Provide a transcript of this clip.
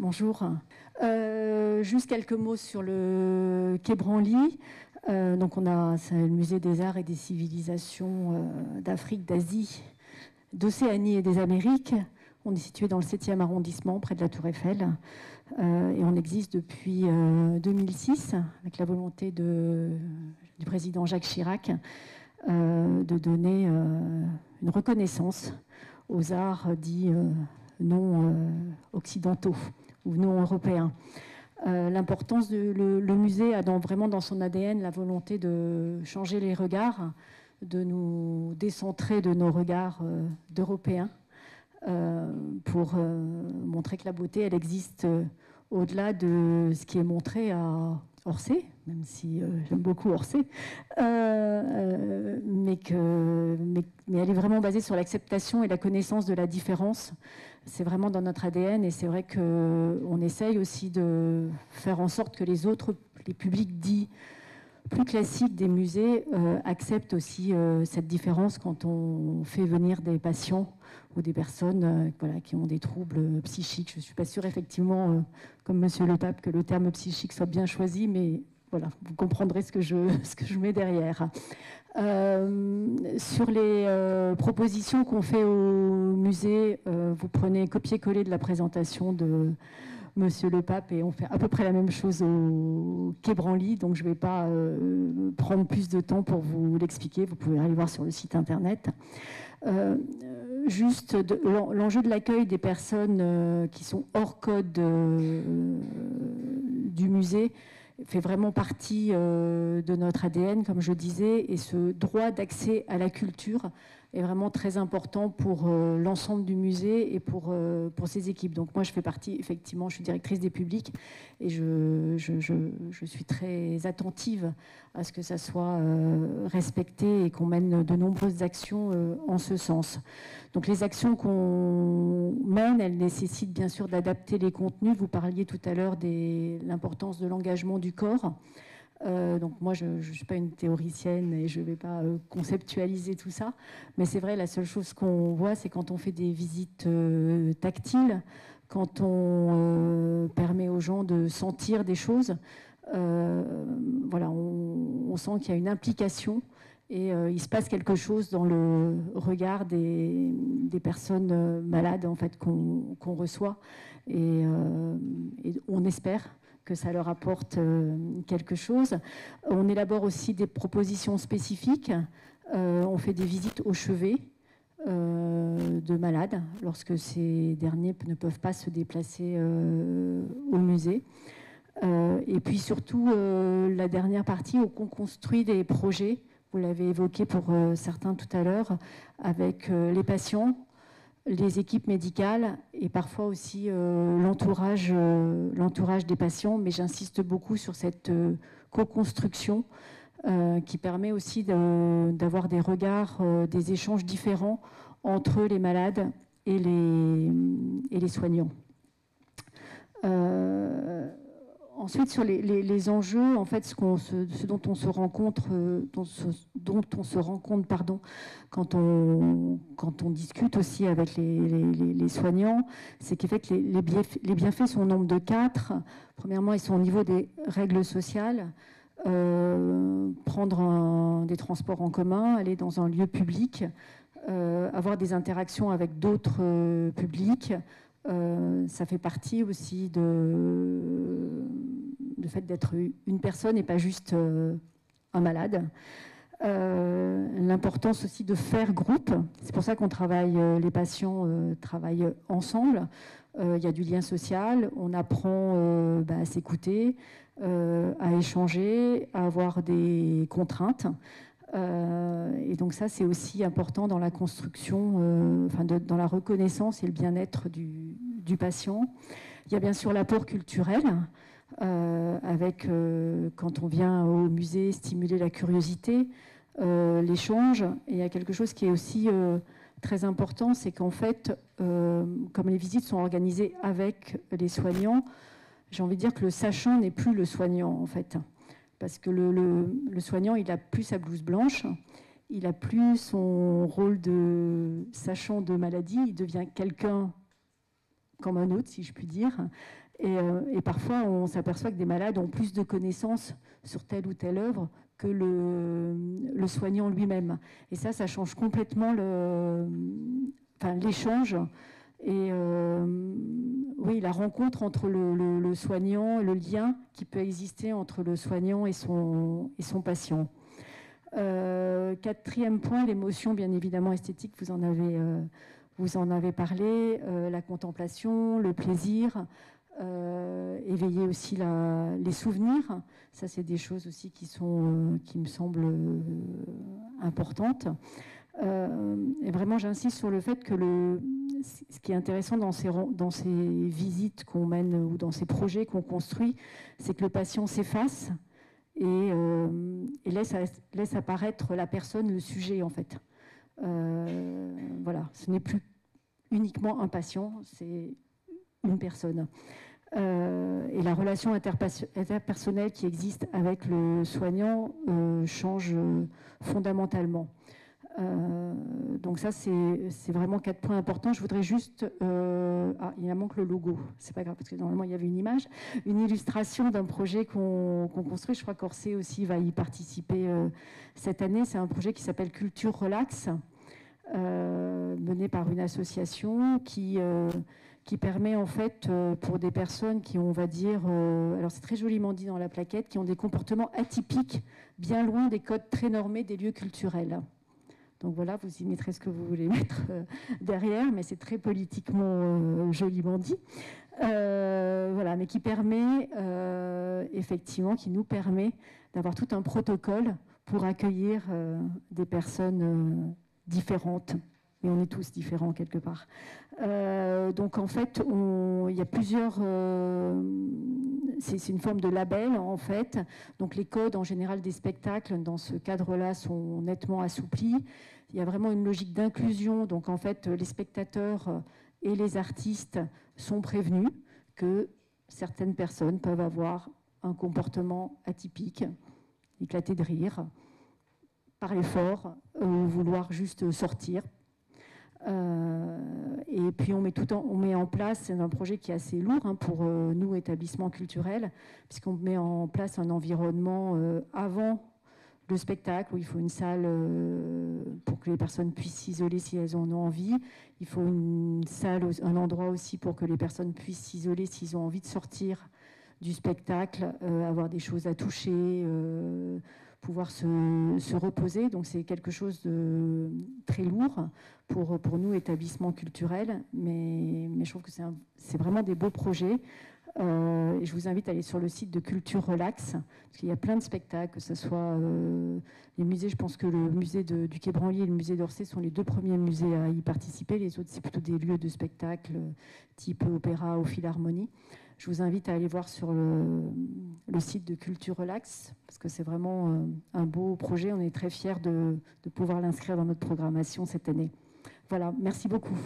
Bonjour. Juste quelques mots sur le Quai Branly. C'est le musée des arts et des civilisations d'Afrique, d'Asie, d'Océanie et des Amériques. On est situé dans le 7e arrondissement, près de la Tour Eiffel. Et on existe depuis 2006, avec la volonté du président Jacques Chirac de donner une reconnaissance aux arts dits non occidentaux ou non européens. L'importance le musée a vraiment dans son ADN la volonté de changer les regards, de nous décentrer de nos regards d'Européens pour montrer que la beauté, elle existe au-delà de ce qui est montré à Orsay, même si j'aime beaucoup Orsay, mais elle est vraiment basée sur l'acceptation et la connaissance de la différence. C'est vraiment dans notre ADN et c'est vrai qu'on essaye aussi de faire en sorte que les publics dits plus classiques des musées acceptent aussi cette différence quand on fait venir des patients ou des personnes qui ont des troubles psychiques. Je ne suis pas sûre effectivement, comme Monsieur le Pape, que le terme psychique soit bien choisi, mais voilà, vous comprendrez ce que je mets derrière. Sur les propositions qu'on fait au musée, vous prenez copier-coller de la présentation de Monsieur le Pape et on fait à peu près la même chose au Quai Branly, donc je ne vais pas prendre plus de temps pour vous l'expliquer, vous pouvez aller voir sur le site internet. Juste l'enjeu de l'accueil des personnes qui sont hors code du musée fait vraiment partie de notre ADN, comme je disais, et ce droit d'accès à la culture est vraiment très important pour l'ensemble du musée et pour ses équipes. Donc moi, je fais partie, effectivement, je suis directrice des publics et je suis très attentive à ce que ça soit respecté et qu'on mène de nombreuses actions en ce sens. Donc les actions qu'on mène, elles nécessitent bien sûr d'adapter les contenus. Vous parliez tout à l'heure de l'importance de l'engagement du corps. Donc moi, je ne suis pas une théoricienne et je ne vais pas conceptualiser tout ça. Mais c'est vrai, la seule chose qu'on voit, c'est quand on fait des visites tactiles, quand on permet aux gens de sentir des choses, voilà, on sent qu'il y a une implication et il se passe quelque chose dans le regard des personnes malades en fait, qu'on reçoit. Et on espère que ça leur apporte quelque chose. On élabore aussi des propositions spécifiques. On fait des visites au chevet de malades lorsque ces derniers ne peuvent pas se déplacer au musée. Et puis surtout, la dernière partie, on construit des projets, vous l'avez évoqué pour certains tout à l'heure, avec les patients, les équipes médicales et parfois aussi l'entourage des patients, mais j'insiste beaucoup sur cette co-construction qui permet aussi d'avoir des regards, des échanges différents entre les malades et les soignants. Ensuite, sur les enjeux, en fait, ce dont on se rend compte, quand on discute aussi avec les soignants, c'est qu'en fait, les bienfaits sont au nombre de 4. Premièrement, ils sont au niveau des règles sociales. Prendre des transports en commun, aller dans un lieu public, avoir des interactions avec d'autres publics. Ça fait partie aussi du fait d'être une personne et pas juste un malade. L'importance aussi de faire groupe. C'est pour ça qu'on travaille, les patients travaillent ensemble. Il y a du lien social, on apprend à s'écouter, à échanger, à avoir des contraintes. Et donc ça, c'est aussi important dans la construction, dans la reconnaissance et le bien-être du patient. Il y a bien sûr l'apport culturel, avec, quand on vient au musée, stimuler la curiosité, l'échange. Et il y a quelque chose qui est aussi très important, c'est qu'en fait, comme les visites sont organisées avec les soignants, j'ai envie de dire que le sachant n'est plus le soignant, en fait. Parce que le soignant, il n'a plus sa blouse blanche, il n'a plus son rôle de sachant de maladie, il devient quelqu'un comme un autre, si je puis dire. Et parfois, on s'aperçoit que des malades ont plus de connaissances sur telle ou telle œuvre que le soignant lui-même. Et ça change complètement l'échange et oui, la rencontre entre le soignant, le lien qui peut exister entre le soignant et son patient. Quatrième point, l'émotion, bien évidemment esthétique, vous en avez parlé, la contemplation, le plaisir, éveiller aussi les souvenirs. Ça, c'est des choses aussi qui me semblent importantes. Et vraiment, j'insiste sur le fait que ce qui est intéressant dans ces visites qu'on mène ou dans ces projets qu'on construit, c'est que le patient s'efface et laisse apparaître la personne, le sujet, en fait. Voilà, ce n'est plus uniquement un patient, c'est une personne. Et la relation interpersonnelle qui existe avec le soignant change fondamentalement. Donc ça, c'est vraiment 4 points importants. Je voudrais juste... il manque le logo. C'est pas grave, parce que normalement, il y avait une image. Une illustration d'un projet qu'on construit. Je crois qu'Orsay aussi va y participer cette année. C'est un projet qui s'appelle Culture Relax, mené par une association qui permet en fait pour des personnes qui ont, on va dire, alors c'est très joliment dit dans la plaquette, qui ont des comportements atypiques, bien loin des codes très normés des lieux culturels. Donc voilà, vous y mettrez ce que vous voulez mettre derrière, mais c'est très politiquement joliment dit. Voilà, mais qui permet, effectivement, qui nous permet d'avoir tout un protocole pour accueillir des personnes différentes. Mais on est tous différents quelque part. Donc en fait, il y a plusieurs... c'est une forme de label en fait. Donc les codes en général des spectacles dans ce cadre-là sont nettement assouplis. Il y a vraiment une logique d'inclusion. Donc en fait, les spectateurs et les artistes sont prévenus que certaines personnes peuvent avoir un comportement atypique, éclater de rire, parler fort, vouloir juste sortir. Et puis on met en place, c'est un projet qui est assez lourd pour nous, établissements culturels, puisqu'on met en place un environnement avant le spectacle, où il faut une salle pour que les personnes puissent s'isoler si elles en ont envie. Il faut une salle, un endroit aussi pour que les personnes puissent s'isoler s'ils ont envie de sortir du spectacle, avoir des choses à toucher, pouvoir se reposer. Donc c'est quelque chose de très lourd pour nous, établissements culturels, mais je trouve que c'est vraiment des beaux projets. Et je vous invite à aller sur le site de Culture Relax, parce qu'il y a plein de spectacles, que ce soit les musées. Je pense que le musée du Quai Branly et le musée d'Orsay sont les 2 premiers musées à y participer. Les autres, c'est plutôt des lieux de spectacle type opéra ou philharmonie. Je vous invite à aller voir sur le site de Culture Relax, parce que c'est vraiment un beau projet. On est très fiers de pouvoir l'inscrire dans notre programmation cette année. Voilà, merci beaucoup.